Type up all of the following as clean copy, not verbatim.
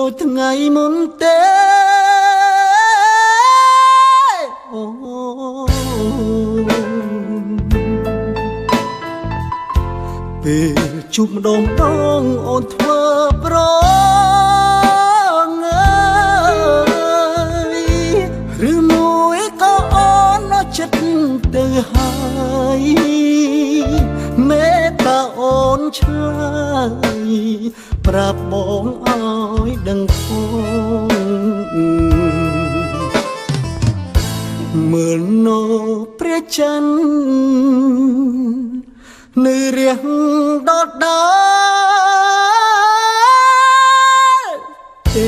ដូចថ្ងៃមុនទេអូពេលជួបម្ដងអូនធ្វើប្រងើយឬមួយក៏អូននៅចិត្តទៅហើយមេត្តាអូនឆ្លើយប្រាប់បងឲ្យដឹងផងមើលនៅព្រះច័ន្ទនៅរៀងដដាលទេ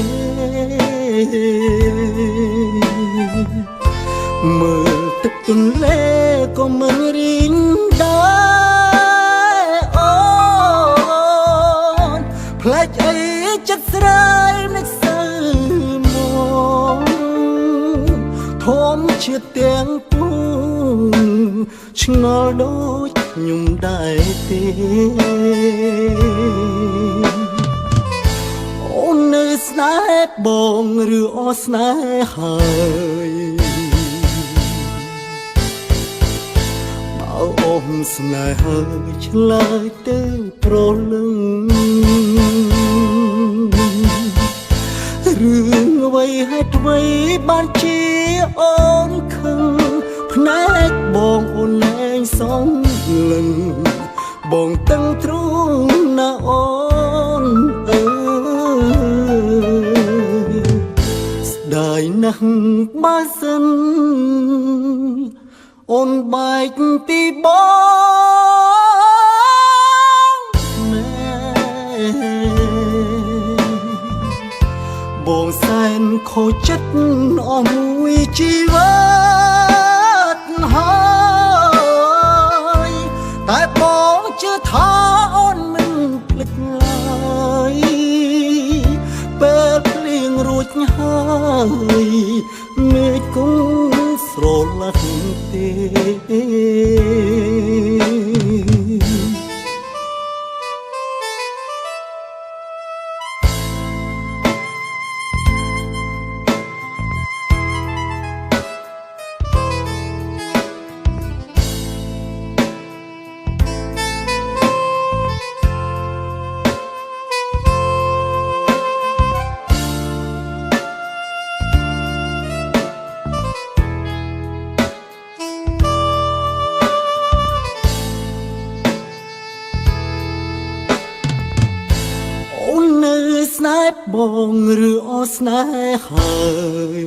មើលទឹកទន្លេក៏មិនរីងដែរអូនផ្លែកអីចិត្តស្រាយមិនសូវមកធំជាទាំងពួងឆ្ងល់ដូចខ្ញុំដែរទេអូននៅស្នេហ៍បងឬអស្នេហ៍ហើយបើអូនស្នេហ៍ហើយឆ្លើយទៅប្រលឹងរឿងអ្វីហេតុអ្វីបានជាអូនខឹងភ្នែកបងអូនលែងសងលឹងបងតឹងទ្រូងណាអូនអើយស្ដាយណាស់បើសិនអូនបែកពីបងមែបងសែនខូចចិត្តអស់មួយជីវិតហើយតែបងជឿថាអូនមិនភ្លេចឡើយពេលភ្លៀងរួចហើយមេឃគង់ស្រលាស់ទេស្នេហ៍បងឬអស្នេហ៍ហើយ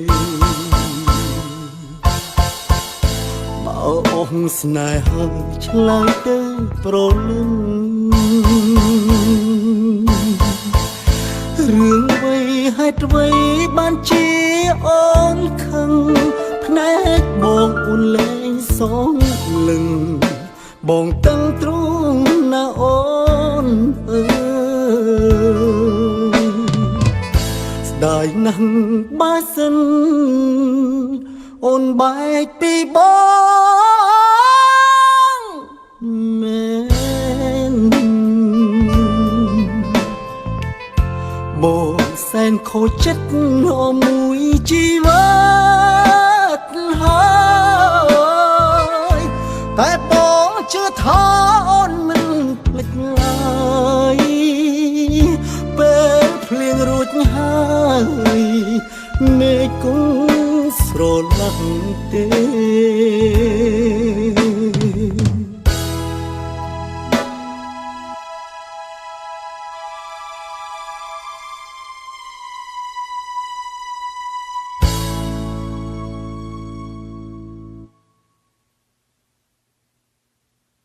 បើអូនស្នេហ៍ហើយឆ្លើយទៅប្រលឹងរឿងអ្វីហេតុអ្វីបានជាអូនខឹងភ្នែកបងអូនលែងសងលឹងបងតឹងទ្រូងណាអូនអើได้นั่งบ้าสินអូនបែកពីបងមែនបងសែនខូចចិត្តអស់មួយជីវិតហើយតែបងជឿថាអូនមិនភ្លេចឡើយពេលភ្លៀងរួចហើយមេឃគង់ស្រលាស់ទេ